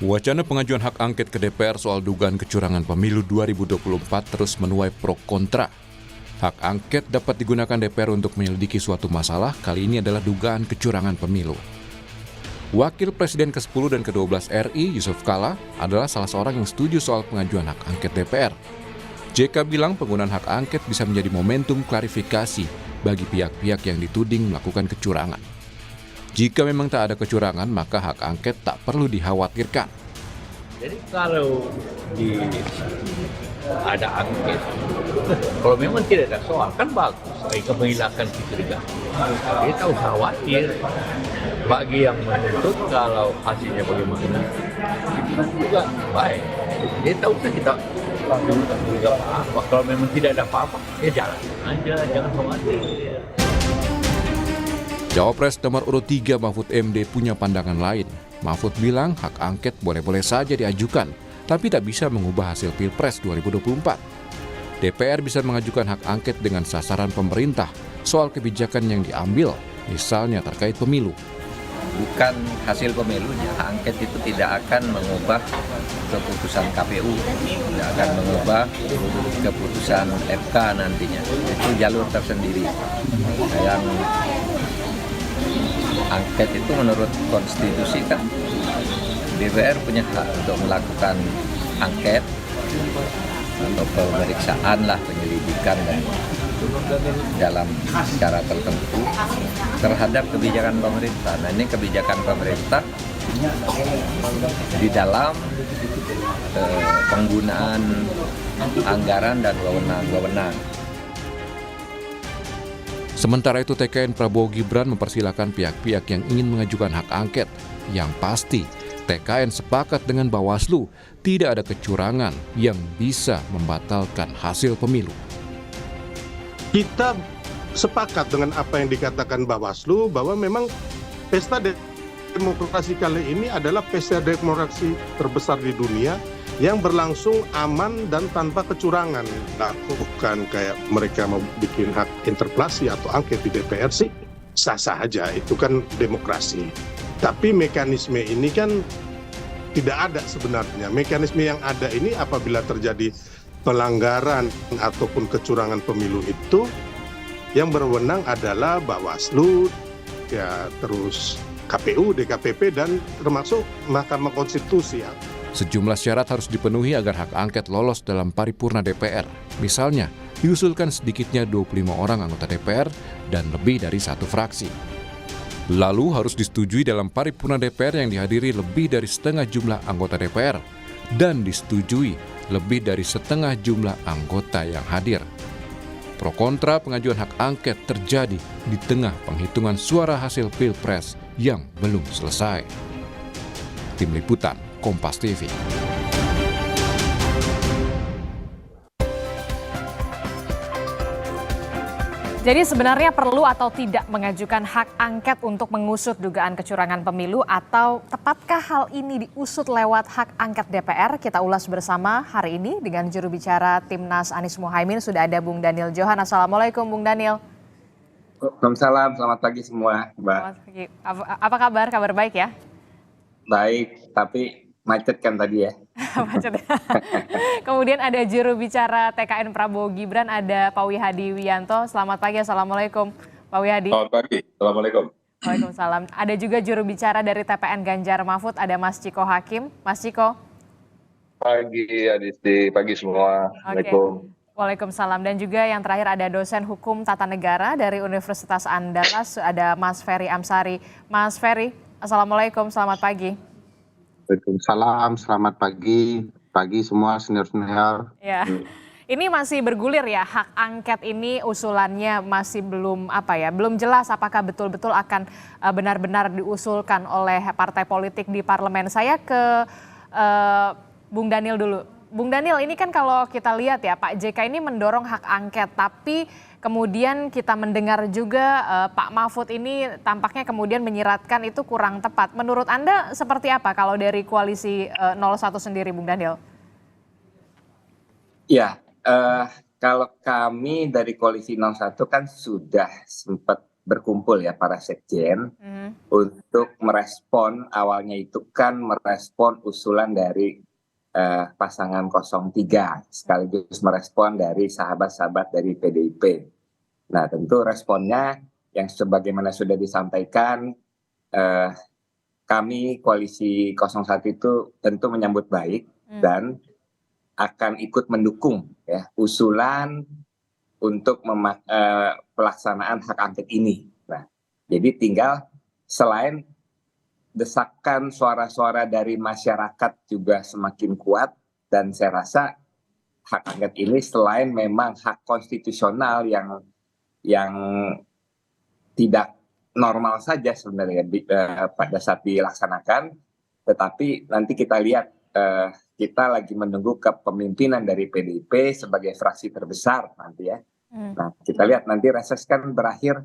Wacana pengajuan hak angket ke DPR soal dugaan kecurangan pemilu 2024 terus menuai pro kontra. Hak angket dapat digunakan DPR untuk menyelidiki suatu masalah, kali ini adalah dugaan kecurangan pemilu. Wakil Presiden ke-10 dan ke-12 RI, Yusuf Kala, adalah salah seorang yang setuju soal pengajuan hak angket DPR. JK bilang penggunaan hak angket bisa menjadi momentum klarifikasi bagi pihak-pihak yang dituding melakukan kecurangan. Jika memang tak ada kecurangan, maka hak angket tak perlu dikhawatirkan. Jadi kalau ada angket, kalau memang tidak ada soal kan bagus, menghilangkan kecurigaan. Dia tahu khawatir bagi yang menuntut kalau hasilnya bagaimana, itu juga baik. Dia tahu kita juga apa-apa. Kalau memang tidak ada apa-apa, ya jalan aja, jangan khawatir. Cawapres nomor urut 3 Mahfud MD punya pandangan lain. Mahfud bilang hak angket boleh-boleh saja diajukan, tapi tak bisa mengubah hasil Pilpres 2024. DPR bisa mengajukan hak angket dengan sasaran pemerintah soal kebijakan yang diambil, misalnya terkait pemilu. Bukan hasil pemilunya, hak angket itu tidak akan mengubah keputusan KPU, tidak akan mengubah keputusan FK nantinya. Itu jalur tersendiri. Yang angket itu menurut konstitusi kan DPR punya hak untuk melakukan angket atau pemeriksaan lah, penyelidikan dan dalam cara tertentu terhadap kebijakan pemerintah. Nah, ini kebijakan pemerintah di dalam penggunaan anggaran dan wewenang. Sementara itu TKN Prabowo Gibran mempersilahkan pihak-pihak yang ingin mengajukan hak angket. Yang pasti, TKN sepakat dengan Bawaslu tidak ada kecurangan yang bisa membatalkan hasil pemilu. Kita sepakat dengan apa yang dikatakan Bawaslu bahwa memang pesta demokrasi kali ini adalah pesta demokrasi terbesar di dunia yang berlangsung aman dan tanpa kecurangan. Nah, bukan kayak mereka mau bikin hak interpelasi atau angket di DPR sih sah-sah aja, itu kan demokrasi. Tapi mekanisme ini kan tidak ada sebenarnya. Mekanisme yang ada ini apabila terjadi pelanggaran ataupun kecurangan pemilu itu yang berwenang adalah Bawaslu, ya terus KPU, DKPP dan termasuk Mahkamah Konstitusi. Sejumlah syarat harus dipenuhi agar hak angket lolos dalam paripurna DPR. Misalnya, diusulkan sedikitnya 25 orang anggota DPR dan lebih dari satu fraksi. Lalu harus disetujui dalam paripurna DPR yang dihadiri lebih dari setengah jumlah anggota DPR dan disetujui lebih dari setengah jumlah anggota yang hadir. Pro kontra pengajuan hak angket terjadi di tengah penghitungan suara hasil Pilpres yang belum selesai. Tim Liputan Kompas TV. Jadi sebenarnya perlu atau tidak mengajukan hak angket untuk mengusut dugaan kecurangan pemilu, atau tepatkah hal ini diusut lewat hak angket DPR? Kita ulas bersama hari ini dengan juru bicara Timnas Anies Mohaimin. Sudah ada Bung Daniel Johan. Assalamualaikum Bung Daniel. Waalaikumsalam, selamat pagi semua, Mbak. Selamat pagi. Apa kabar? Kabar baik ya? Baik, tapi macet kan tadi ya. Macet. Kemudian ada juru bicara TKN Prabowo Gibran, ada Pak Wihadi Wianto. Selamat pagi, Assalamualaikum Pak Wihadi. Selamat pagi, Assalamualaikum. Waalaikumsalam. Ada juga juru bicara dari TPN Ganjar Mahfud, ada Mas Ciko Hakim. Mas Ciko. Pagi Adisti, pagi semua. Assalamualaikum. Waalaikumsalam. Dan juga yang terakhir ada dosen hukum tata negara dari Universitas Andalas, ada Mas Ferry Amsari. Mas Ferry, Assalamualaikum, selamat pagi. Waalaikumsalam, selamat pagi semua senior-senior. Ya, ini masih bergulir ya, hak angket ini usulannya masih belum belum jelas apakah betul-betul akan benar-benar diusulkan oleh partai politik di parlemen. Saya ke Bung Daniel dulu. Bung Daniel, ini kan kalau kita lihat ya, Pak JK ini mendorong hak angket, tapi kemudian kita mendengar juga Pak Mahfud ini tampaknya kemudian menyiratkan itu kurang tepat. Menurut Anda seperti apa kalau dari koalisi 01 sendiri, Bung Daniel? Ya, kalau kami dari koalisi 01 kan sudah sempat berkumpul ya para sekjen untuk merespon, awalnya itu kan merespon usulan dari pasangan 03 sekaligus merespon dari sahabat-sahabat dari PDIP. Nah, tentu responnya yang sebagaimana sudah disampaikan, kami koalisi 01 itu tentu menyambut baik dan akan ikut mendukung ya usulan untuk pelaksanaan hak angket ini. Nah, jadi tinggal selain desakan suara-suara dari masyarakat juga semakin kuat, dan saya rasa hak angket ini selain memang hak konstitusional yang tidak normal saja sebenarnya pada saat dilaksanakan, tetapi nanti kita lihat kita lagi menunggu kepemimpinan dari PDIP sebagai fraksi terbesar nanti ya. Nah, kita lihat nanti reses kan berakhir,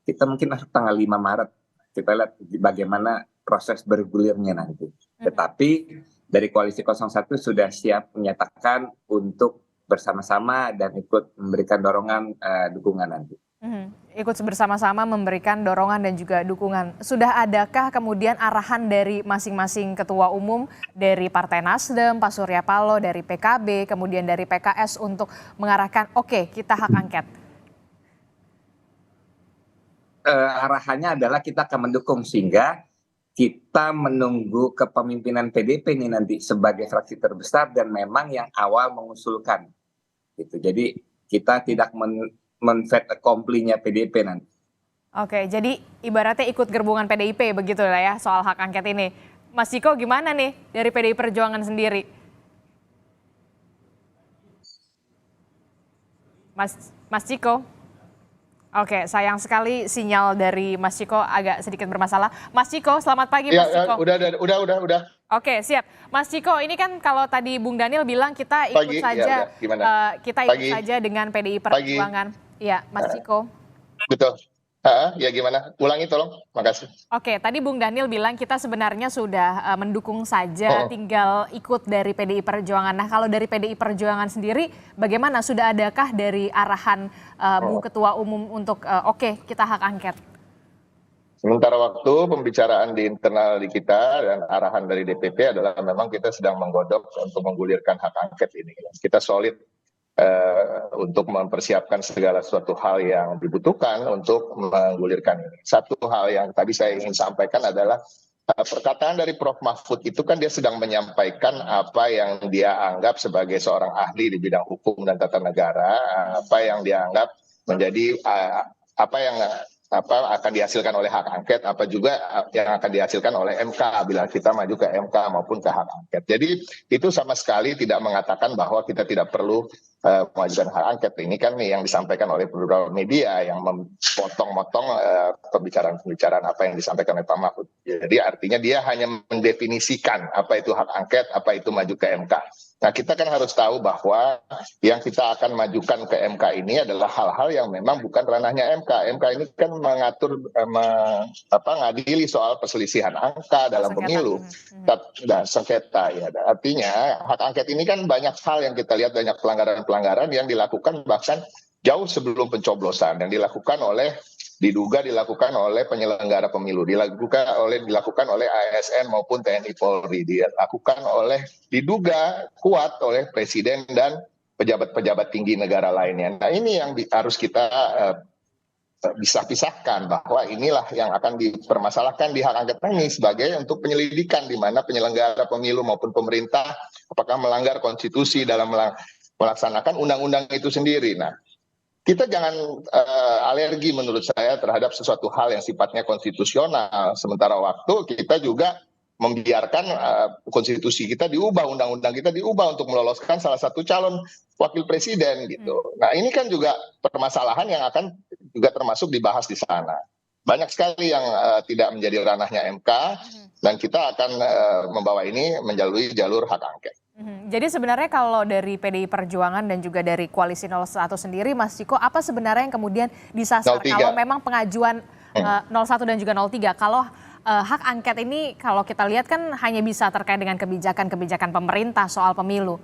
kita mungkin masuk tanggal 5 Maret. Kita lihat bagaimana proses bergulirnya nanti. Tetapi dari koalisi 01 sudah siap menyatakan untuk bersama-sama dan ikut memberikan dorongan dukungan nanti. Ikut bersama-sama memberikan dorongan dan juga dukungan. Sudah adakah kemudian arahan dari masing-masing ketua umum dari Partai Nasdem, Pak Surya Paloh, dari PKB, kemudian dari PKS untuk mengarahkan oke, kita hak angket? Arahannya adalah kita akan mendukung, sehingga kita menunggu kepemimpinan PDIP ini nanti sebagai fraksi terbesar dan memang yang awal mengusulkan. Gitu. Jadi kita tidak men-fait accompli-nya PDIP nanti. Oke, jadi ibaratnya ikut gerbungan PDIP begitu lah ya soal hak angket ini. Mas Ciko gimana nih dari PDI Perjuangan sendiri? Mas Ciko? Oke, sayang sekali sinyal dari Mas Ciko agak sedikit bermasalah. Mas Ciko, selamat pagi Mas Ciko. Udah. Oke, siap. Mas Ciko, ini kan kalau tadi Bung Daniel bilang kita ikut saja, kita ikut saja dengan PDI Perjuangan. Iya, Mas Ciko. Betul. Ya gimana? Ulangi tolong. Makasih. Oke, tadi Bung Daniel bilang kita sebenarnya sudah mendukung saja, tinggal ikut dari PDI Perjuangan. Nah, kalau dari PDI Perjuangan sendiri, bagaimana? Sudah adakah dari arahan Bu Ketua Umum untuk oke, kita hak angket? Sementara waktu pembicaraan di internal di kita dan arahan dari DPP adalah memang kita sedang menggodok untuk menggulirkan hak angket ini. Kita solid untuk mempersiapkan segala suatu hal yang dibutuhkan untuk menggulirkan ini. Satu hal yang tadi saya ingin sampaikan adalah perkataan dari Prof. Mahfud itu kan dia sedang menyampaikan apa yang dia anggap sebagai seorang ahli di bidang hukum dan tata negara, apa yang dia anggap menjadi apa yang akan dihasilkan oleh hak angket, apa juga yang akan dihasilkan oleh MK bila kita maju ke MK maupun ke hak angket. Jadi itu sama sekali tidak mengatakan bahwa kita tidak perlu mengajukan hak angket. Ini kan yang disampaikan oleh beberapa media yang memotong-motong pembicaraan-pembicaraan apa yang disampaikan oleh Pak Mahfud. Jadi artinya dia hanya mendefinisikan apa itu hak angket, apa itu maju ke MK. Nah, kita kan harus tahu bahwa yang kita akan majukan ke MK ini adalah hal-hal yang memang bukan ranahnya MK. MK ini kan mengatur, ngadili soal perselisihan angka dalam pemilu dan sengketa. Ya, artinya hak angket ini kan banyak hal yang kita lihat, banyak pelanggaran-pelanggaran yang dilakukan bahkan jauh sebelum pencoblosan, yang diduga dilakukan oleh penyelenggara pemilu, dilakukan oleh ASN maupun TNI Polri, diduga kuat oleh presiden dan pejabat-pejabat tinggi negara lainnya. Nah, ini yang harus kita bisa pisahkan, bahwa inilah yang akan dipermasalahkan di hak angket ini sebagai untuk penyelidikan, di mana penyelenggara pemilu maupun pemerintah apakah melanggar konstitusi dalam melaksanakan undang-undang itu sendiri. Nah, kita jangan alergi menurut saya terhadap sesuatu hal yang sifatnya konstitusional. Sementara waktu kita juga membiarkan konstitusi kita diubah, undang-undang kita diubah untuk meloloskan salah satu calon wakil presiden gitu. Nah, ini kan juga permasalahan yang akan juga termasuk dibahas di sana. Banyak sekali yang tidak menjadi ranahnya MK, dan kita akan membawa ini melalui jalur hak angket. Jadi sebenarnya kalau dari PDI Perjuangan dan juga dari Koalisi 01 sendiri, Mas Ciko, apa sebenarnya yang kemudian disasar 03. Kalau memang pengajuan 01 dan juga 03, kalau hak angket ini kalau kita lihat kan hanya bisa terkait dengan kebijakan-kebijakan pemerintah soal pemilu,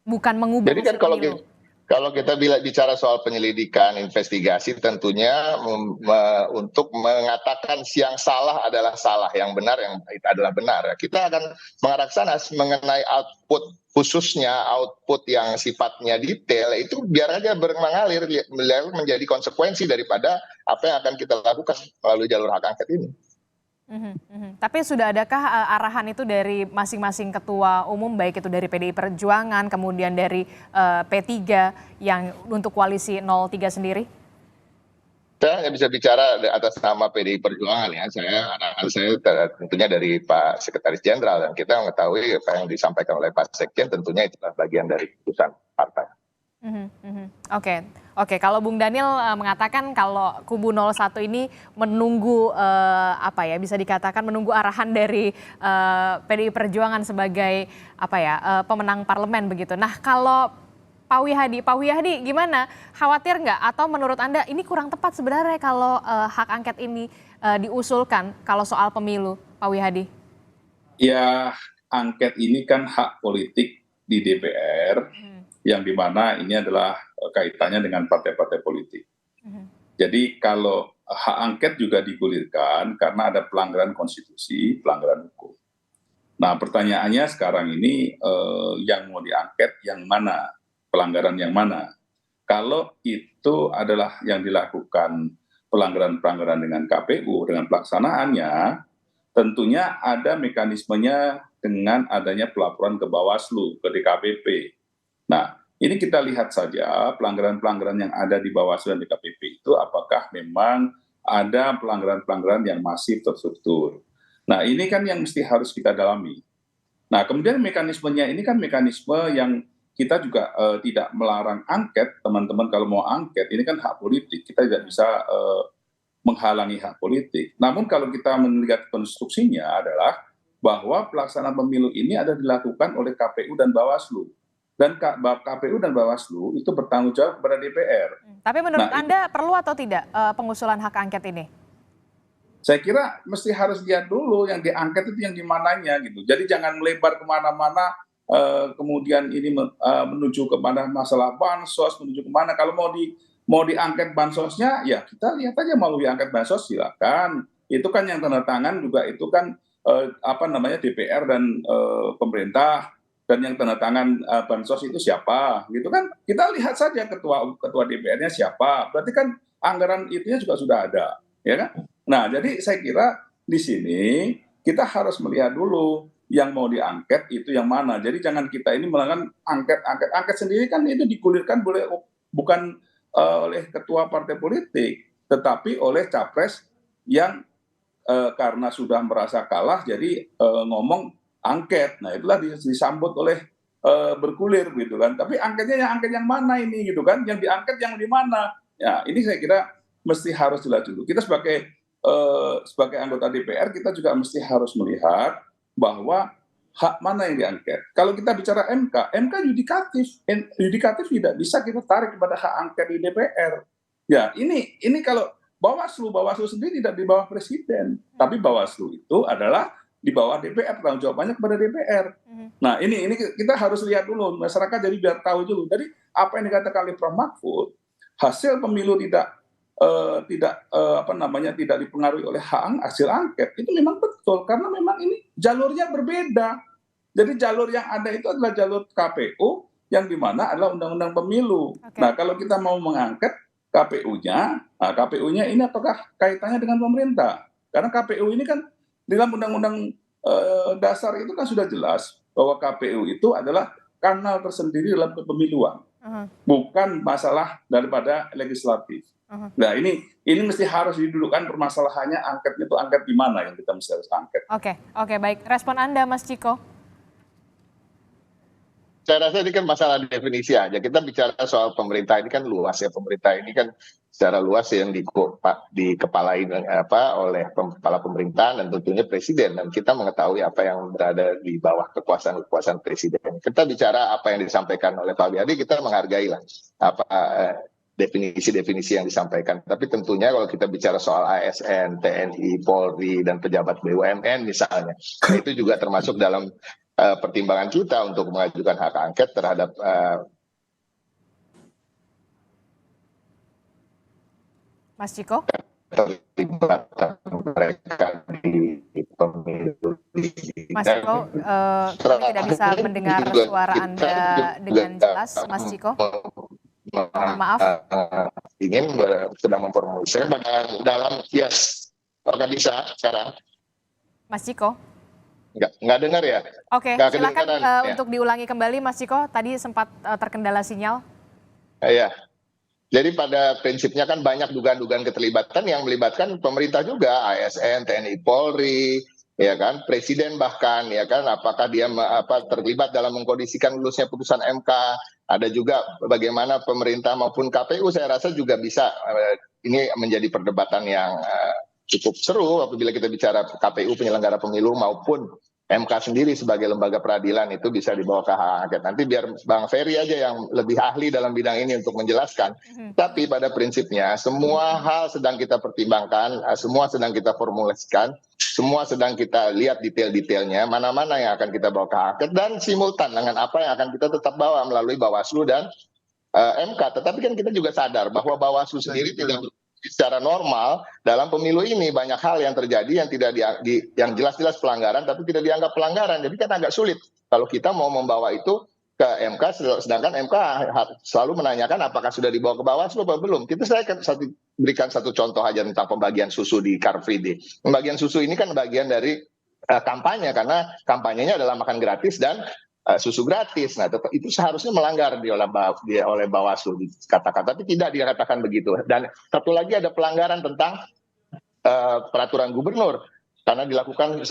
bukan mengubah jadi kan kalau pemilu. Kalau kita bicara soal penyelidikan, investigasi, tentunya untuk mengatakan yang salah adalah salah, yang benar yang adalah benar. Kita akan mengarah ke sana mengenai output, khususnya output yang sifatnya detail, itu biar aja mengalir menjadi konsekuensi daripada apa yang akan kita lakukan melalui jalur hak angket ini. Tapi sudah adakah arahan itu dari masing-masing ketua umum, baik itu dari PDI Perjuangan, kemudian dari P3 yang untuk koalisi 03 sendiri? Saya nggak bisa bicara atas nama PDI Perjuangan ya. Arahan saya tentunya dari Pak Sekretaris Jenderal, dan kita mengetahui apa yang disampaikan oleh Pak Sekjen tentunya itu bagian dari keputusan partai. Oke. Kalau Bung Daniel mengatakan kalau kubu 01 ini menunggu bisa dikatakan menunggu arahan dari PDI Perjuangan sebagai pemenang parlemen begitu. Nah, kalau Pak Wihadi gimana? Khawatir nggak? Atau menurut Anda ini kurang tepat sebenarnya kalau hak angket ini diusulkan kalau soal pemilu, Pak Wihadi? Ya, angket ini kan hak politik di DPR. Yang dimana ini adalah kaitannya dengan partai-partai politik. Jadi kalau hak angket juga digulirkan karena ada pelanggaran konstitusi, pelanggaran hukum. Nah, pertanyaannya sekarang ini yang mau diangket yang mana, pelanggaran yang mana? Kalau itu adalah yang dilakukan pelanggaran-pelanggaran dengan KPU, dengan pelaksanaannya, tentunya ada mekanismenya dengan adanya pelaporan ke Bawaslu, ke DKPP. Nah, ini kita lihat saja pelanggaran-pelanggaran yang ada di Bawaslu dan DKPP itu apakah memang ada pelanggaran-pelanggaran yang masif terstruktur. Nah, ini kan yang mesti harus kita dalami. Nah, kemudian mekanismenya ini kan mekanisme yang kita juga tidak melarang angket, teman-teman kalau mau angket, ini kan hak politik, kita tidak bisa menghalangi hak politik. Namun kalau kita melihat konstruksinya adalah bahwa pelaksanaan pemilu ini ada dilakukan oleh KPU dan Bawaslu. Dan KPU dan Bawaslu itu bertanggung jawab kepada DPR. Tapi menurut Anda perlu atau tidak pengusulan hak angket ini? Saya kira mesti harus lihat dulu yang diangket itu yang di mananya gitu. Jadi jangan melebar kemana-mana, kemudian ini menuju kepada masalah bansos, menuju kemana. Kalau mau diangket bansosnya, ya kita lihat aja mau diangket bansos silakan. Itu kan yang tanda tangan juga itu kan DPR dan pemerintah. Dan yang tanda tangan bansos itu siapa, gitu kan? Kita lihat saja ketua DPR-nya siapa. Berarti kan anggaran itunya juga sudah ada, ya kan? Nah, jadi saya kira di sini kita harus melihat dulu yang mau diangket itu yang mana. Jadi jangan kita ini melakukan angket sendiri kan itu digulirkan bukan oleh ketua partai politik, tetapi oleh capres yang karena sudah merasa kalah jadi ngomong angket. Nah, itulah disambut oleh bergulir gitu kan. Tapi angketnya angket yang mana ini gitu kan? Yang diangket yang di mana? Ya, ini saya kira mesti harus jelas dulu. Kita sebagai anggota DPR kita juga mesti harus melihat bahwa hak mana yang diangket. Kalau kita bicara MK yudikatif tidak bisa kita tarik kepada hak angket di DPR. Ya, ini kalau Bawaslu sendiri tidak di bawah presiden, tapi Bawaslu itu adalah di bawah DPR, tanggung jawabannya kepada DPR. Nah, ini kita harus lihat dulu, masyarakat jadi biar tahu dulu. Jadi apa yang dikatakan oleh Prof. Mahfud, hasil pemilu tidak dipengaruhi oleh hasil angket, itu memang betul karena memang ini jalurnya berbeda. Jadi jalur yang ada itu adalah jalur KPU yang dimana adalah undang-undang pemilu. Okay. Nah, kalau kita mau mengangket KPU-nya ini apakah kaitannya dengan pemerintah? Karena KPU ini kan dalam undang-undang dasar itu kan sudah jelas bahwa KPU itu adalah kanal tersendiri dalam kepemiluan, bukan masalah daripada legislatif. Nah, ini mesti harus didudukkan permasalahannya angketnya itu angket di mana yang kita mesti harus angket. Oke, baik. Respon Anda, Mas Ciko? Saya rasa ini kan masalah definisi aja. Kita bicara soal pemerintah ini kan luas ya. Pemerintah ini kan secara luas yang dikepalai oleh kepala pemerintahan dan tentunya presiden. Dan kita mengetahui apa yang berada di bawah kekuasaan presiden. Kita bicara apa yang disampaikan oleh Pak Wihadi, kita menghargai lah definisi-definisi yang disampaikan. Tapi tentunya kalau kita bicara soal ASN, TNI, Polri, dan pejabat BUMN misalnya, itu juga termasuk dalam pertimbangan kita untuk mengajukan hak angket terhadap Mas Ciko? keterlibatan mereka di pemilu. Mas Ciko, kami tidak bisa mendengar suara Anda dengan jelas, Mas Ciko. Mohon maaf. Ingin sedang memformulir dalam apakah bisa sekarang? Mas Ciko? Nggak dengar ya? Oke, Nggak silakan kedengaran, ya. untuk diulangi kembali, Mas Ciko. Tadi sempat terkendala sinyal. Iya. Jadi pada prinsipnya kan banyak dugaan-dugaan keterlibatan yang melibatkan pemerintah juga, ASN, TNI, Polri, ya kan, Presiden bahkan, ya kan, apakah dia terlibat dalam mengkondisikan lulusnya putusan MK. Ada juga bagaimana pemerintah maupun KPU, saya rasa juga bisa ini menjadi perdebatan yang cukup seru apabila kita bicara KPU penyelenggara pemilu maupun MK sendiri sebagai lembaga peradilan itu bisa dibawa ke hak angket. Nanti biar Bang Ferry aja yang lebih ahli dalam bidang ini untuk menjelaskan. Tapi pada prinsipnya semua hal sedang kita pertimbangkan, semua sedang kita formulasikan, semua sedang kita lihat detail-detailnya, mana-mana yang akan kita bawa ke hak angket dan simultan dengan apa yang akan kita tetap bawa melalui Bawaslu dan MK. Tetapi kan kita juga sadar bahwa Bawaslu sendiri tidak secara normal dalam pemilu ini banyak hal yang terjadi yang tidak yang jelas-jelas pelanggaran tapi tidak dianggap pelanggaran. Jadi kan agak sulit kalau kita mau membawa itu ke MK, sedangkan MK selalu menanyakan apakah sudah dibawa ke Bawaslu atau belum. Saya akan berikan satu contoh aja tentang pembagian susu di Car Free Day. Pembagian susu ini kan bagian dari kampanye karena kampanyenya adalah makan gratis dan susu gratis. Nah, itu seharusnya melanggar oleh Bawaslu dikatakan, tapi tidak dikatakan begitu. Dan satu lagi ada pelanggaran tentang peraturan gubernur karena dilakukan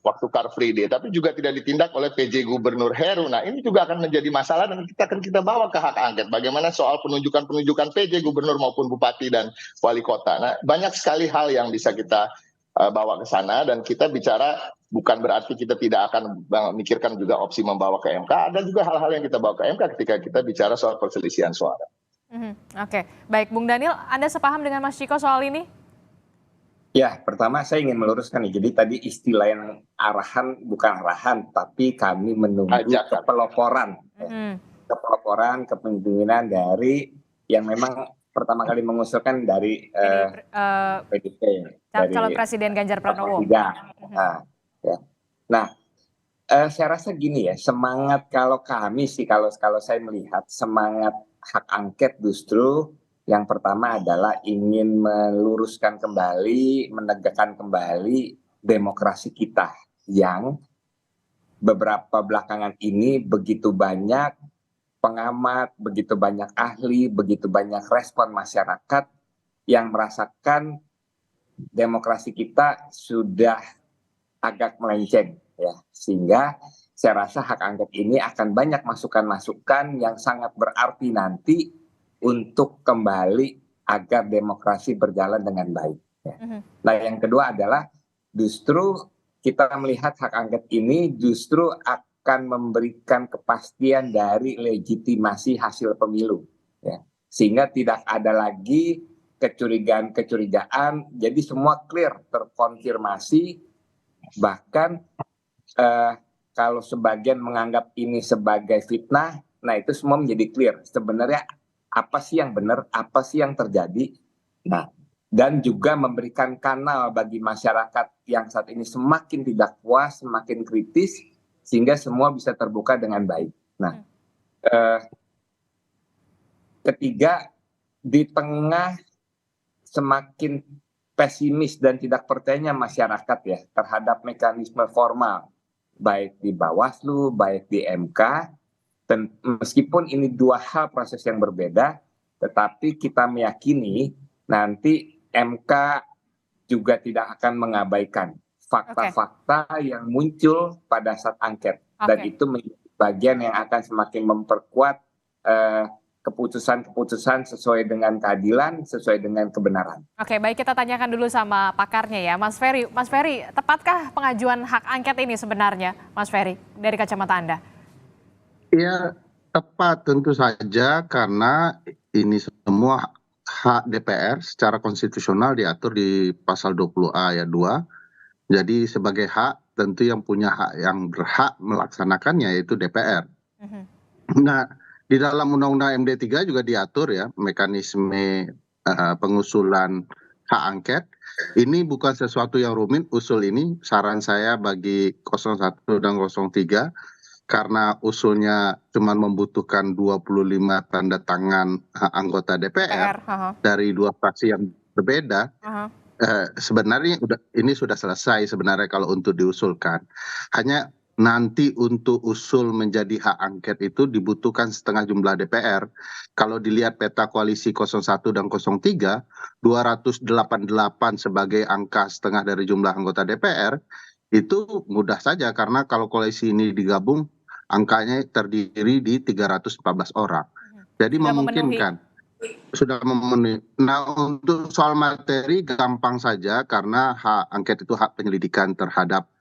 waktu Car Free Day, tapi juga tidak ditindak oleh PJ Gubernur Heru. Nah, ini juga akan menjadi masalah dan kita bawa ke hak angket. Bagaimana soal penunjukan PJ Gubernur maupun Bupati dan Wali Kota. Nah, banyak sekali hal yang bisa kita bawa ke sana dan kita bicara bukan berarti kita tidak akan memikirkan juga opsi membawa ke MK. Ada juga hal-hal yang kita bawa ke MK ketika kita bicara soal perselisihan suara. Oke, baik Bung Daniel, Anda sepaham dengan Mas Ciko soal ini? Ya, pertama saya ingin meluruskan nih. Jadi tadi istilah yang arahan bukan arahan, tapi kami menunggu kepeloporan, kepeloporan kepemimpinan dari yang memang pertama kali mengusulkan dari PDIP, calon Presiden Ganjar Pranowo. Nah, saya rasa gini ya, semangat kalau kami sih kalau saya melihat semangat hak angket justru yang pertama adalah ingin meluruskan kembali, menegakkan kembali demokrasi kita yang beberapa belakangan ini begitu banyak pengamat, begitu banyak ahli, begitu banyak respon masyarakat yang merasakan demokrasi kita sudah agak melenceng ya, sehingga saya rasa hak angket ini akan banyak masukan-masukan yang sangat berarti nanti untuk kembali agar demokrasi berjalan dengan baik ya. Nah, yang kedua adalah justru kita melihat hak angket ini justru akan memberikan kepastian dari legitimasi hasil pemilu ya. Sehingga tidak ada lagi kecurigaan, jadi semua clear, terkonfirmasi. Bahkan kalau sebagian menganggap ini sebagai fitnah, nah itu semua menjadi clear sebenarnya apa sih yang benar, apa sih yang terjadi. Nah, dan juga memberikan kanal bagi masyarakat yang saat ini semakin tidak puas, semakin kritis, sehingga semua bisa terbuka dengan baik. Nah, ketiga, di tengah semakin pesimis dan tidak percayanya masyarakat ya terhadap mekanisme formal, baik di Bawaslu, baik di MK, dan meskipun ini dua hal proses yang berbeda, tetapi kita meyakini nanti MK juga tidak akan mengabaikan fakta-fakta yang muncul pada saat angket. Dan itu menjadi bagian yang akan semakin memperkuat keputusan-keputusan sesuai dengan keadilan, sesuai dengan kebenaran. Oke, baik, kita tanyakan dulu sama pakarnya ya, Mas Ferry. Mas Ferry, tepatkah pengajuan hak angket ini sebenarnya, Mas Ferry, dari kacamata Anda? Ya, tepat tentu saja karena ini semua hak DPR secara konstitusional diatur di pasal 20A ayat 2. Jadi sebagai hak tentu yang punya hak yang berhak melaksanakannya yaitu DPR. Nah, di dalam Undang-Undang MD3 juga diatur ya mekanisme pengusulan hak angket. Ini bukan sesuatu yang rumit, usul ini saran saya bagi 01 dan 03, karena usulnya cuma membutuhkan 25 tanda tangan anggota DPR dari dua fraksi yang berbeda. Sebenarnya ini sudah selesai sebenarnya kalau untuk diusulkan. Hanya nanti untuk usul menjadi hak angket itu dibutuhkan setengah jumlah DPR. Kalau dilihat peta koalisi 01 dan 03, 288 sebagai angka setengah dari jumlah anggota DPR, itu mudah saja karena kalau koalisi ini digabung, angkanya terdiri di 314 orang. Jadi memungkinkan. Sudah memenuhi. Nah, untuk soal materi gampang saja karena hak angket itu hak penyelidikan terhadap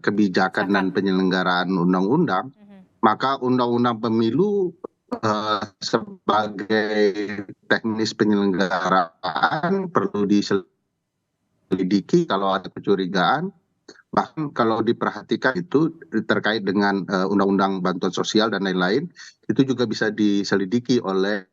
kebijakan dan penyelenggaraan undang-undang, maka undang-undang pemilu sebagai teknis penyelenggaraan perlu diselidiki kalau ada kecurigaan. Bahkan kalau diperhatikan itu terkait dengan undang-undang bantuan sosial dan lain-lain, itu juga bisa diselidiki oleh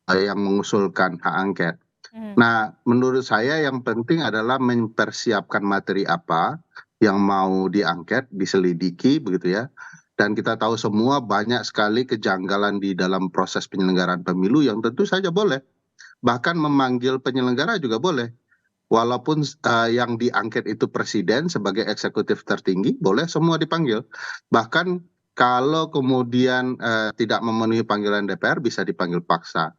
yang mengusulkan hak angket. Nah, menurut saya yang penting adalah mempersiapkan materi apa yang mau diangket, diselidiki begitu ya. Dan kita tahu semua banyak sekali kejanggalan di dalam proses penyelenggaraan pemilu yang tentu saja boleh. Bahkan memanggil penyelenggara juga boleh. Walaupun yang diangket itu presiden sebagai eksekutif tertinggi, boleh semua dipanggil. Bahkan kalau kemudian tidak memenuhi panggilan DPR bisa dipanggil paksa.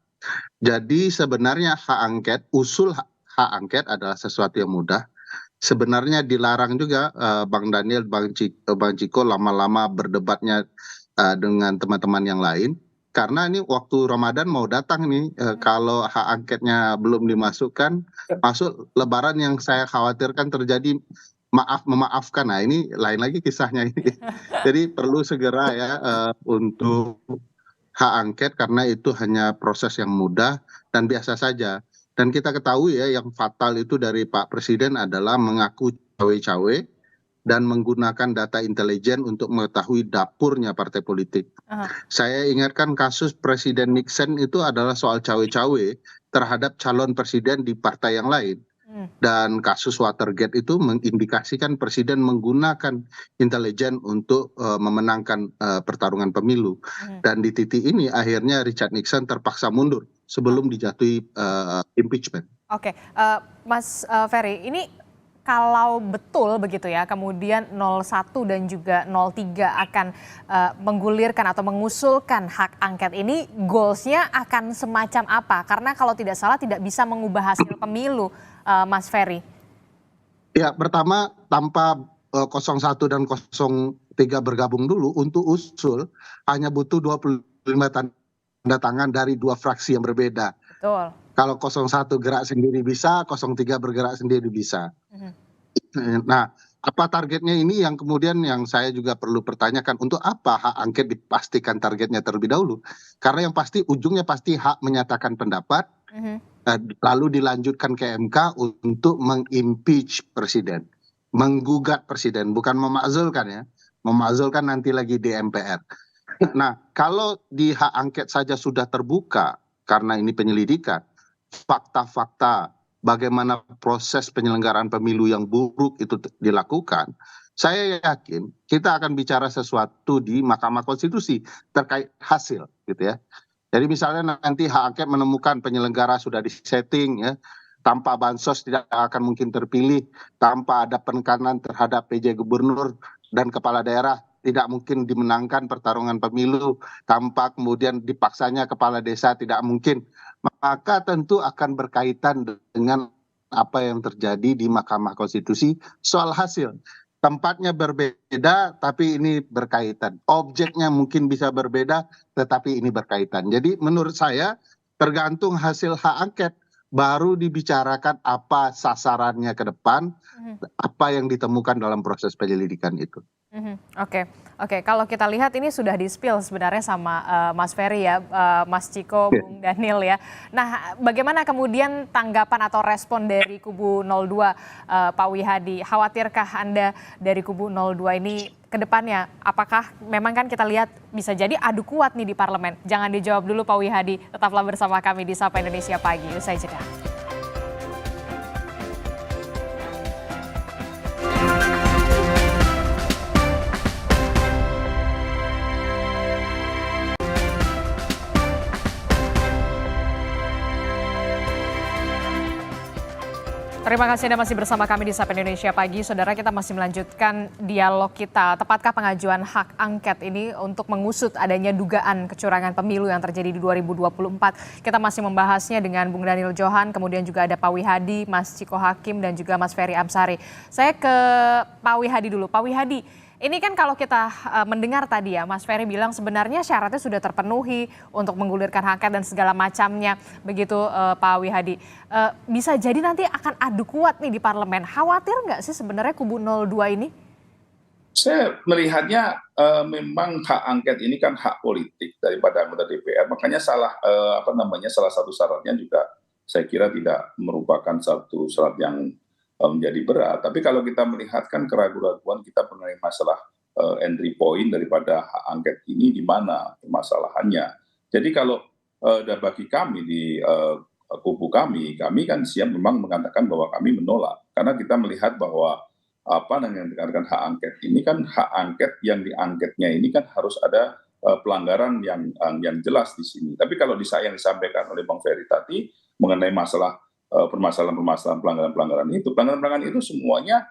Jadi sebenarnya hak angket, usul hak angket adalah sesuatu yang mudah. Sebenarnya dilarang juga Bang Daniel, Bang Ciko lama-lama berdebatnya dengan teman-teman yang lain. Karena ini waktu Ramadan mau datang nih, kalau hak angketnya belum dimasukkan, masuk Lebaran yang saya khawatirkan terjadi memaafkan. Nah ini lain lagi kisahnya ini. Jadi perlu segera ya untuk hak angket karena itu hanya proses yang mudah dan biasa saja. Dan kita ketahui ya yang fatal itu dari Pak Presiden adalah mengaku cawe-cawe dan menggunakan data intelijen untuk mengetahui dapurnya partai politik. Saya ingatkan kasus Presiden Nixon itu adalah soal cawe-cawe terhadap calon presiden di partai yang lain. Dan kasus Watergate itu mengindikasikan presiden menggunakan intelijen untuk memenangkan pertarungan pemilu. Dan di titik ini akhirnya Richard Nixon terpaksa mundur sebelum dijatuhi impeachment. Oke, Mas Ferry, ini kalau betul begitu ya, kemudian 01 dan juga 03 akan menggulirkan atau mengusulkan hak angket ini, goalsnya akan semacam apa? Karena kalau tidak salah tidak bisa mengubah hasil pemilu, Mas Ferry. Ya, pertama tanpa 01 dan 03 bergabung dulu untuk usul hanya butuh 25 tanda tangan dari dua fraksi yang berbeda. Betul. Kalau 01 gerak sendiri bisa, 03 bergerak sendiri bisa. Nah, apa targetnya ini yang kemudian yang saya juga perlu pertanyakan, untuk apa hak angket dipastikan targetnya terlebih dahulu? Karena yang pasti ujungnya pasti hak menyatakan pendapat, lalu dilanjutkan ke MK untuk mengimpeach presiden, menggugat presiden, bukan memakzulkan ya, memakzulkan nanti lagi di MPR. Nah, kalau di hak angket saja sudah terbuka karena ini penyelidikan, fakta-fakta bagaimana proses penyelenggaraan pemilu yang buruk itu dilakukan, saya yakin kita akan bicara sesuatu di Mahkamah Konstitusi terkait hasil gitu ya. Jadi misalnya nanti hak angket menemukan penyelenggara sudah disetting ya, tanpa bansos tidak akan mungkin terpilih, tanpa ada penekanan terhadap PJ gubernur dan kepala daerah tidak mungkin dimenangkan pertarungan pemilu, tanpa kemudian dipaksanya kepala desa tidak mungkin, maka tentu akan berkaitan dengan apa yang terjadi di Mahkamah Konstitusi soal hasil. Tempatnya berbeda, tapi ini berkaitan. Objeknya mungkin bisa berbeda, tetapi ini berkaitan. Jadi menurut saya tergantung hasil hak angket, baru dibicarakan apa sasarannya ke depan, apa yang ditemukan dalam proses penyelidikan itu. Oke. Kalau kita lihat ini sudah di-spill sebenarnya sama Mas Ferry ya, Mas Ciko, Bung Daniel ya. Nah, bagaimana kemudian tanggapan atau respon dari kubu 02, Pak Wihadi? Khawatirkah Anda dari kubu 02 ini ke depannya? Apakah memang kan kita lihat bisa jadi adu kuat nih di parlemen? Jangan dijawab dulu Pak Wihadi, tetaplah bersama kami di Sapa Indonesia Pagi. Usai jeda. Terima kasih Anda masih bersama kami di Sapa Indonesia Pagi. Saudara, kita masih melanjutkan dialog kita. Tepatkah pengajuan hak angket ini untuk mengusut adanya dugaan kecurangan pemilu yang terjadi di 2024? Kita masih membahasnya dengan Bung Daniel Johan, kemudian juga ada Pak Wihadi, Mas Ciko Hakim, dan juga Mas Ferry Amsari. Saya ke Pak Wihadi dulu. Pak Wihadi, ini kan kalau kita mendengar tadi ya, Mas Ferry bilang sebenarnya syaratnya sudah terpenuhi untuk menggulirkan hak angket dan segala macamnya. Begitu Pak Wihadi. Bisa jadi nanti akan adu kuat nih di parlemen. Khawatir nggak sih sebenarnya kubu 02 ini? Saya melihatnya memang hak angket ini kan hak politik daripada anggota DPR. Makanya salah satu syaratnya juga saya kira tidak merupakan satu syarat yang menjadi berat. Tapi kalau kita melihat kan keraguan-keraguan kita mengenai masalah entry point daripada hak angket ini di mana permasalahannya. Jadi kalau bagi kami di kubu kami kan siap memang mengatakan bahwa kami menolak karena kita melihat bahwa yang dikatakan hak angket ini kan hak angket yang diangketnya ini kan harus ada pelanggaran yang jelas di sini. Tapi kalau yang disampaikan oleh Bang Ferry tadi mengenai masalah permasalahan pelanggaran itu semuanya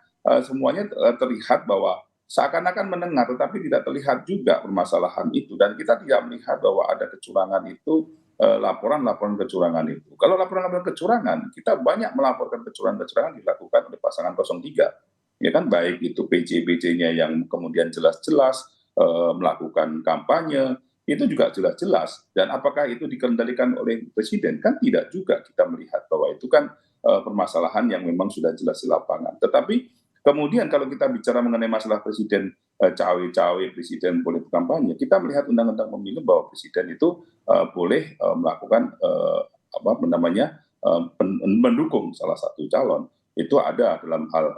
terlihat bahwa seakan-akan mendengar tetapi tidak terlihat juga permasalahan itu dan kita tidak melihat bahwa ada kecurangan itu laporan kecurangan itu. Kalau laporan kecurangan kita banyak melaporkan kecurangan dilakukan oleh pasangan 03 ya kan, baik itu PC-nya yang kemudian jelas-jelas melakukan kampanye itu juga jelas-jelas. Dan apakah itu dikendalikan oleh presiden? Kan tidak juga, kita melihat bahwa itu kan permasalahan yang memang sudah jelas di lapangan. Tetapi kemudian kalau kita bicara mengenai masalah presiden cawe-cawe, presiden politik kampanye, kita melihat undang-undang pemilu bahwa presiden itu boleh melakukan mendukung salah satu calon. Itu ada dalam hal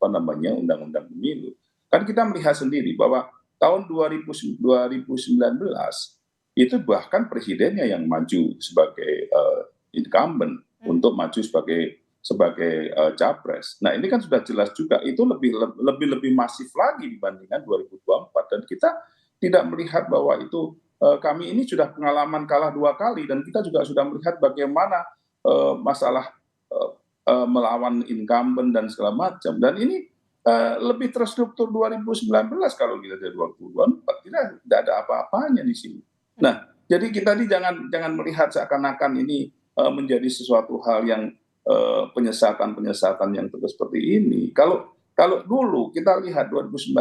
undang-undang pemilu. Kan kita melihat sendiri bahwa tahun 2019 itu bahkan presidennya yang maju sebagai incumbent untuk maju sebagai capres. Nah ini kan sudah jelas juga itu lebih masif lagi dibandingkan 2024 dan kita tidak melihat bahwa itu kami ini sudah pengalaman kalah 2 kali dan kita juga sudah melihat bagaimana masalah melawan incumbent dan segala macam dan ini lebih terstruktur 2019 kalau kita dari 2024 tidak ada apa-apanya di sini. Nah, jadi kita ini jangan melihat seakan-akan ini menjadi sesuatu hal yang penyesatan yang terus seperti ini. Kalau dulu kita lihat 2019,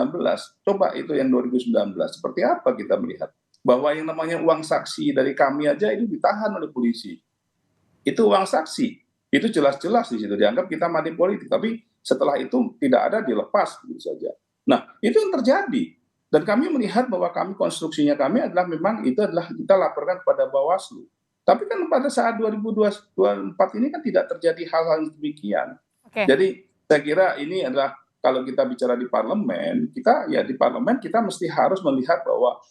coba itu yang 2019 seperti apa kita melihat bahwa yang namanya uang saksi dari kami aja itu ditahan oleh polisi. Itu uang saksi, itu jelas-jelas di situ dianggap kita mati politik, tapi setelah itu tidak ada dilepas begitu saja. Nah, itu yang terjadi. Dan kami melihat bahwa konstruksinya kami adalah memang itu adalah kita laporkan kepada Bawaslu. Tapi kan pada saat 2024 ini kan tidak terjadi hal-hal yang demikian. Okay. Jadi saya kira ini adalah kalau kita bicara di parlemen, kita mesti harus melihat bahwa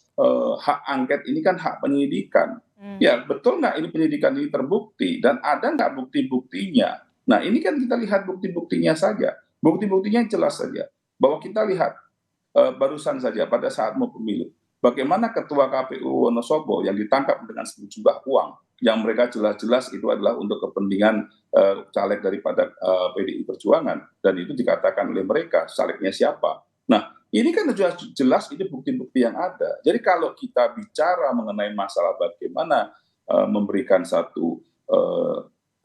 hak angket ini kan hak penyelidikan. Ya betul nggak ini penyidikan ini terbukti dan ada nggak bukti-buktinya? Nah ini kan kita lihat bukti-buktinya saja, bukti-buktinya jelas saja bahwa kita lihat barusan saja pada saat mau pemilu, bagaimana ketua KPU Wonosobo yang ditangkap dengan sejumlah uang yang mereka jelas-jelas itu adalah untuk kepentingan caleg daripada PDI Perjuangan dan itu dikatakan oleh mereka calegnya siapa. Nah ini kan jelas itu bukti-bukti yang ada. Jadi kalau kita bicara mengenai masalah bagaimana memberikan satu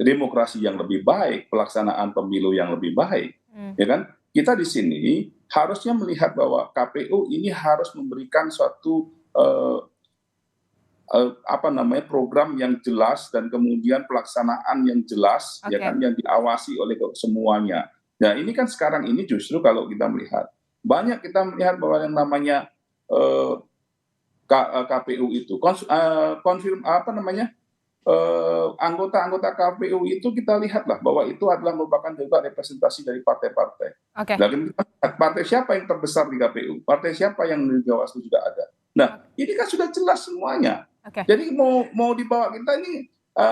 demokrasi yang lebih baik, pelaksanaan pemilu yang lebih baik, ya kan? Kita di sini harusnya melihat bahwa KPU ini harus memberikan suatu program yang jelas dan kemudian pelaksanaan yang jelas, ya kan, yang diawasi oleh semuanya. Nah, ini kan sekarang ini justru kalau kita melihat banyak kita melihat bahwa yang namanya KPU itu anggota-anggota KPU itu kita lihatlah bahwa itu adalah merupakan juga representasi dari partai-partai. Oke. Dan kita lihat partai siapa yang terbesar di KPU, partai siapa yang di Bawaslu juga ada. Nah, ini kan sudah jelas semuanya. Oke. Jadi mau dibawa kita ini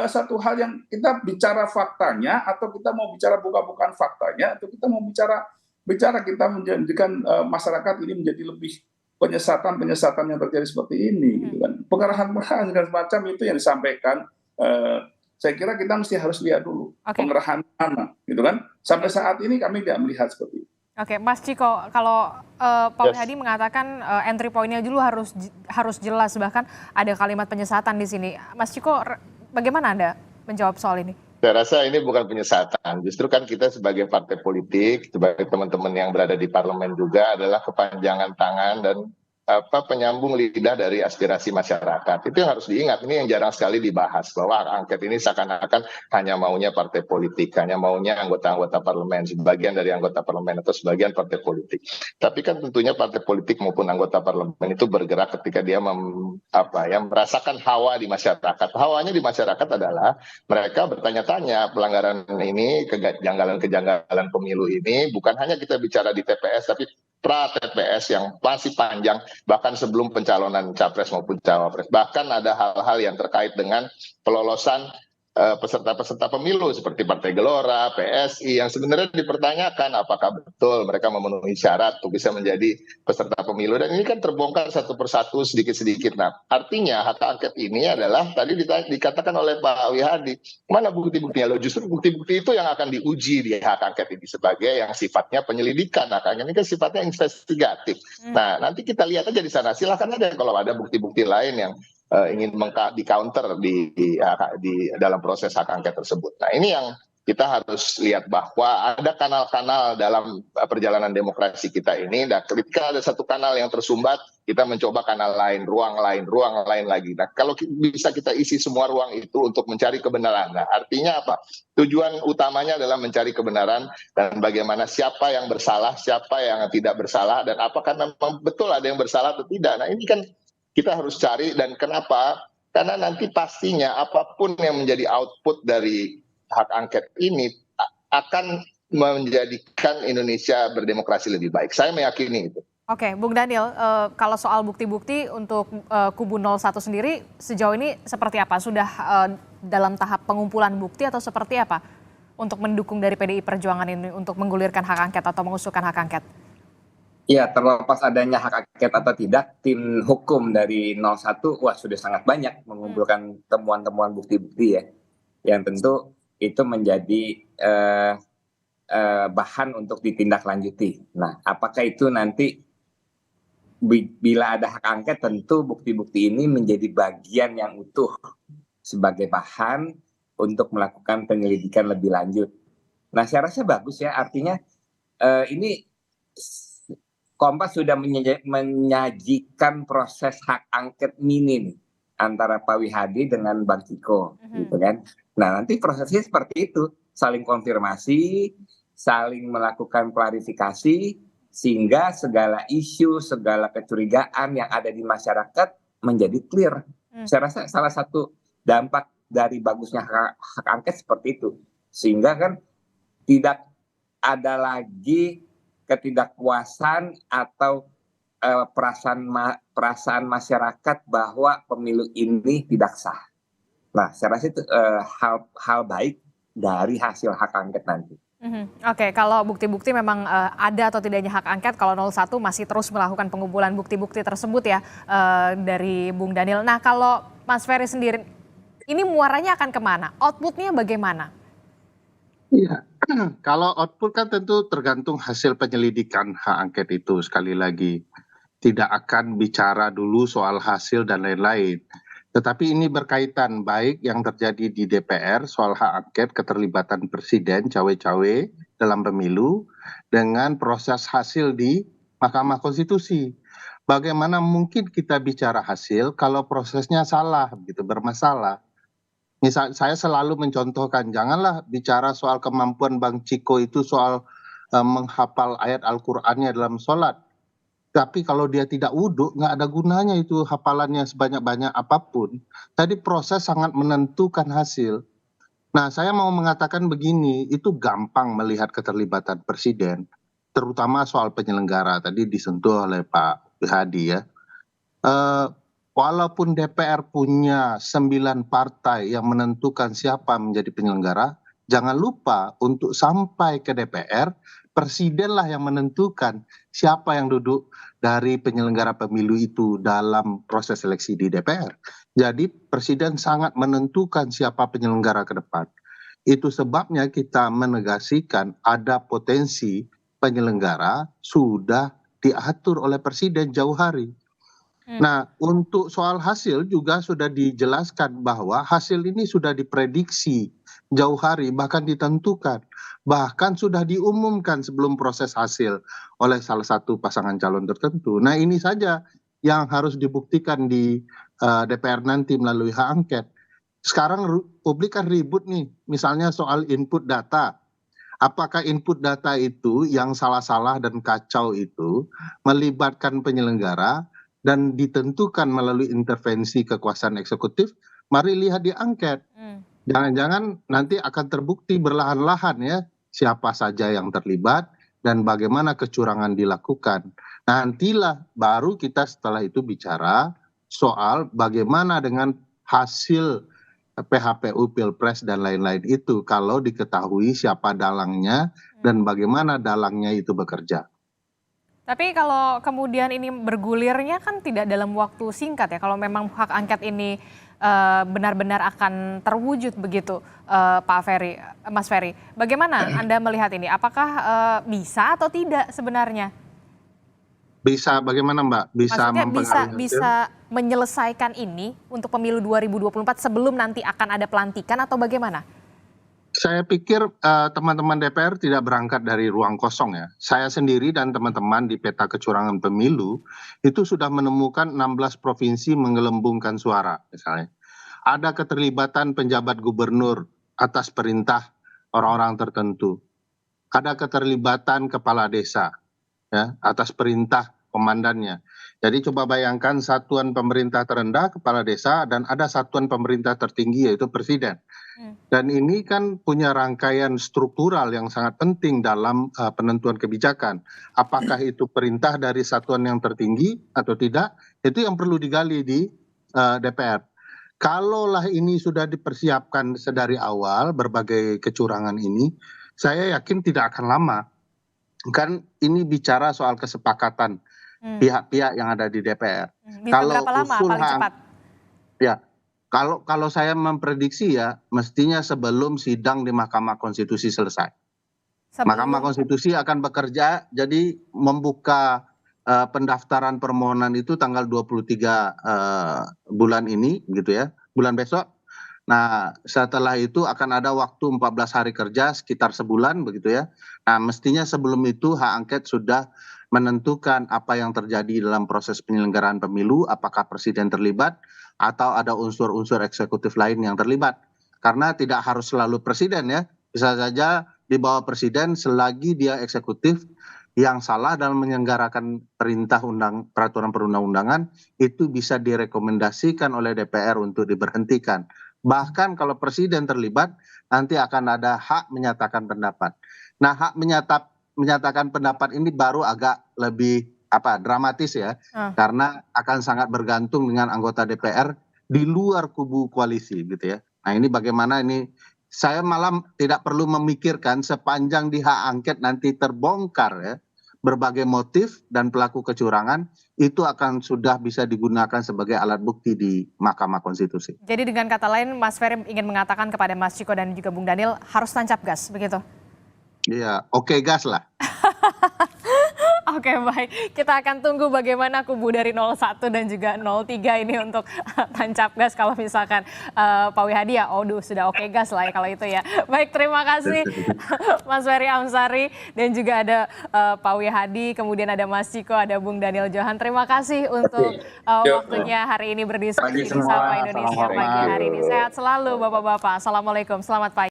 satu hal yang kita bicara faktanya, atau kita mau bicara bukan faktanya, atau kita mau bicara kita menjadikan masyarakat ini menjadi lebih penyesatan yang terjadi seperti ini, gitu kan. Pengerahan dan semacam itu yang disampaikan. Saya kira kita mesti harus lihat dulu pengerahan mana, gitu kan. Sampai saat ini kami tidak melihat seperti itu. Oke, Mas Ciko, kalau Pak Wihadi mengatakan entry point-nya dulu harus jelas, bahkan ada kalimat penyesatan di sini. Mas Ciko, bagaimana Anda menjawab soal ini? Saya rasa ini bukan penyesatan. Justru kan kita sebagai partai politik, sebagai teman-teman yang berada di parlemen juga adalah kepanjangan tangan dan penyambung lidah dari aspirasi masyarakat. Itu yang harus diingat. Ini yang jarang sekali dibahas, bahwa hak angket ini seakan-akan hanya maunya partai politik, hanya maunya anggota-anggota parlemen, sebagian dari anggota parlemen atau sebagian partai politik. Tapi kan tentunya partai politik maupun anggota parlemen itu bergerak ketika dia merasakan hawa di masyarakat. Hawanya di masyarakat adalah mereka bertanya-tanya pelanggaran ini, kejanggalan pemilu ini, bukan hanya kita bicara di TPS, tapi pra TPS yang masih panjang, bahkan sebelum pencalonan capres maupun cawapres. Bahkan ada hal-hal yang terkait dengan pelolosan peserta-peserta pemilu seperti Partai Gelora, PSI, yang sebenarnya dipertanyakan apakah betul mereka memenuhi syarat untuk bisa menjadi peserta pemilu. Dan ini kan terbongkar satu persatu sedikit-sedikit. Nah, artinya hak angket ini adalah tadi dikatakan oleh Pak Wihadi, mana bukti-buktinya? Justru bukti-bukti itu yang akan diuji di hak angket ini sebagai yang sifatnya penyelidikan. Hak angket ini kan sifatnya investigatif. Nah, nanti kita lihat aja di sana. Silakan aja kalau ada bukti-bukti lain yang ingin di counter di dalam proses hak angket tersebut. Nah, ini yang kita harus lihat, bahwa ada kanal-kanal dalam perjalanan demokrasi kita ini. Dan ketika ada satu kanal yang tersumbat, kita mencoba kanal lain, ruang lain lagi. Nah, kalau bisa kita isi semua ruang itu untuk mencari kebenaran. Nah, artinya apa? Tujuan utamanya adalah mencari kebenaran dan bagaimana siapa yang bersalah, siapa yang tidak bersalah, dan apakah memang betul ada yang bersalah atau tidak. Nah, ini kan kita harus cari. Dan kenapa? Karena nanti pastinya apapun yang menjadi output dari hak angket ini akan menjadikan Indonesia berdemokrasi lebih baik. Saya meyakini itu. Oke, Bung Daniel, kalau soal bukti-bukti untuk kubu 01 sendiri sejauh ini seperti apa? Sudah dalam tahap pengumpulan bukti atau seperti apa untuk mendukung dari PDI Perjuangan ini untuk menggulirkan hak angket atau mengusulkan hak angket? Ya, terlepas adanya hak angket atau tidak, tim hukum dari 01 sudah sangat banyak mengumpulkan temuan-temuan bukti-bukti ya, yang tentu itu menjadi bahan untuk ditindaklanjuti. Nah, apakah itu nanti bila ada hak angket, tentu bukti-bukti ini menjadi bagian yang utuh sebagai bahan untuk melakukan penyelidikan lebih lanjut. Nah, saya rasa bagus ya, artinya ini Kompas sudah menyajikan proses hak angket mini nih, antara Pak Wihadi dengan Bang Ciko, gitu kan. Nah, nanti prosesnya seperti itu, saling konfirmasi, saling melakukan klarifikasi, sehingga segala isu, segala kecurigaan yang ada di masyarakat menjadi clear. Saya rasa salah satu dampak dari bagusnya hak angket seperti itu, sehingga kan tidak ada lagi ketidakpuasan atau perasaan masyarakat bahwa pemilu ini tidak sah. Nah, saya rasa itu hal baik dari hasil hak angket nanti. Oke, kalau bukti-bukti memang ada atau tidaknya hak angket, kalau 01 masih terus melakukan pengumpulan bukti-bukti tersebut ya, dari Bung Daniel. Nah, kalau Mas Ferry sendiri, ini muaranya akan kemana? Outputnya bagaimana? Iya, kalau output kan tentu tergantung hasil penyelidikan hak angket itu. Sekali lagi, tidak akan bicara dulu soal hasil dan lain-lain. Tetapi ini berkaitan baik yang terjadi di DPR soal hak angket, keterlibatan presiden, cawe-cawe dalam pemilu, dengan proses hasil di Mahkamah Konstitusi. Bagaimana mungkin kita bicara hasil kalau prosesnya salah, gitu, bermasalah. Misal saya selalu mencontohkan, janganlah bicara soal kemampuan Bang Ciko itu soal menghafal ayat Al-Qur'annya dalam sholat. Tapi kalau dia tidak wudhu, nggak ada gunanya itu hafalannya sebanyak-banyak apapun. Tadi proses sangat menentukan hasil. Nah, saya mau mengatakan begini, itu gampang melihat keterlibatan presiden, terutama soal penyelenggara. Tadi disentuh oleh Pak Hadi ya. Walaupun DPR punya 9 partai yang menentukan siapa menjadi penyelenggara, jangan lupa untuk sampai ke DPR, presidenlah yang menentukan siapa yang duduk dari penyelenggara pemilu itu dalam proses seleksi di DPR. Jadi presiden sangat menentukan siapa penyelenggara ke depan. Itu sebabnya kita menegasikan ada potensi penyelenggara sudah diatur oleh presiden jauh hari. Nah, untuk soal hasil juga sudah dijelaskan bahwa hasil ini sudah diprediksi jauh hari, bahkan ditentukan, bahkan sudah diumumkan sebelum proses hasil oleh salah satu pasangan calon tertentu. Nah, ini saja yang harus dibuktikan di DPR nanti melalui hak angket. Sekarang publik kan ribut nih, misalnya soal input data. Apakah input data itu yang salah-salah dan kacau itu melibatkan penyelenggara dan ditentukan melalui intervensi kekuasaan eksekutif? Mari lihat di angket. Jangan-jangan nanti akan terbukti berlahan-lahan ya siapa saja yang terlibat dan bagaimana kecurangan dilakukan. Nantilah baru kita setelah itu bicara soal bagaimana dengan hasil PHPU, Pilpres dan lain-lain itu kalau diketahui siapa dalangnya dan bagaimana dalangnya itu bekerja. Tapi kalau kemudian ini bergulirnya kan tidak dalam waktu singkat ya. Kalau memang hak angket ini benar-benar akan terwujud begitu, Pak Ferry, Mas Ferry. Bagaimana Anda melihat ini? Apakah bisa atau tidak sebenarnya? Bisa bagaimana Mbak? Bisa Maksudnya bisa menyelesaikan ini untuk pemilu 2024 sebelum nanti akan ada pelantikan atau bagaimana? Saya pikir teman-teman DPR tidak berangkat dari ruang kosong ya. Saya sendiri dan teman-teman di peta kecurangan pemilu itu sudah menemukan 16 provinsi menggelembungkan suara misalnya. Ada keterlibatan penjabat gubernur atas perintah orang-orang tertentu. Ada keterlibatan kepala desa ya, atas perintah komandannya. Jadi coba bayangkan satuan pemerintah terendah kepala desa dan ada satuan pemerintah tertinggi yaitu presiden. Dan ini kan punya rangkaian struktural yang sangat penting dalam penentuan kebijakan. Apakah itu perintah dari satuan yang tertinggi atau tidak, itu yang perlu digali di DPR. Kalaulah ini sudah dipersiapkan sedari awal berbagai kecurangan ini, saya yakin tidak akan lama. Kan ini bicara soal kesepakatan pihak-pihak yang ada di DPR. Bisa berapa lama paling cepat? Ya. Kalau saya memprediksi ya, mestinya sebelum sidang di Mahkamah Konstitusi selesai. Mahkamah Konstitusi akan bekerja, jadi membuka pendaftaran permohonan itu tanggal 23 bulan ini, gitu ya, bulan besok. Nah, setelah itu akan ada waktu 14 hari kerja, sekitar sebulan, begitu ya. Nah, mestinya sebelum itu hak angket sudah menentukan apa yang terjadi dalam proses penyelenggaraan pemilu, apakah presiden terlibat, atau ada unsur-unsur eksekutif lain yang terlibat. Karena tidak harus selalu presiden ya, bisa saja di bawah presiden selagi dia eksekutif yang salah dalam menyelenggarakan peraturan perundang-undangan, itu bisa direkomendasikan oleh DPR untuk diberhentikan. Bahkan kalau presiden terlibat, nanti akan ada hak menyatakan pendapat. Nah, hak menyatakan pendapat ini baru agak lebih dramatis ya, karena akan sangat bergantung dengan anggota DPR di luar kubu koalisi gitu ya. Nah, ini bagaimana ini, saya malam tidak perlu memikirkan sepanjang di hak angket nanti terbongkar ya berbagai motif dan pelaku kecurangan, itu akan sudah bisa digunakan sebagai alat bukti di Mahkamah Konstitusi. Jadi dengan kata lain, Mas Ferry ingin mengatakan kepada Mas Ciko dan juga Bung Daniel harus tancap gas, begitu? Iya, oke gas lah. Oke, baik. Kita akan tunggu bagaimana kubu dari 01 dan juga 03 ini untuk tancap gas kalau misalkan Pak Wihadi ya, sudah oke gas lah ya kalau itu ya. Baik, terima kasih Mas Ferry Amsari dan juga ada Pak Wihadi, kemudian ada Mas Ciko, ada Bung Daniel Johan. Terima kasih untuk waktunya hari ini berdiskusi di Sapa Indonesia pagi hari ini. Sehat selalu Bapak-Bapak. Assalamualaikum, selamat pagi.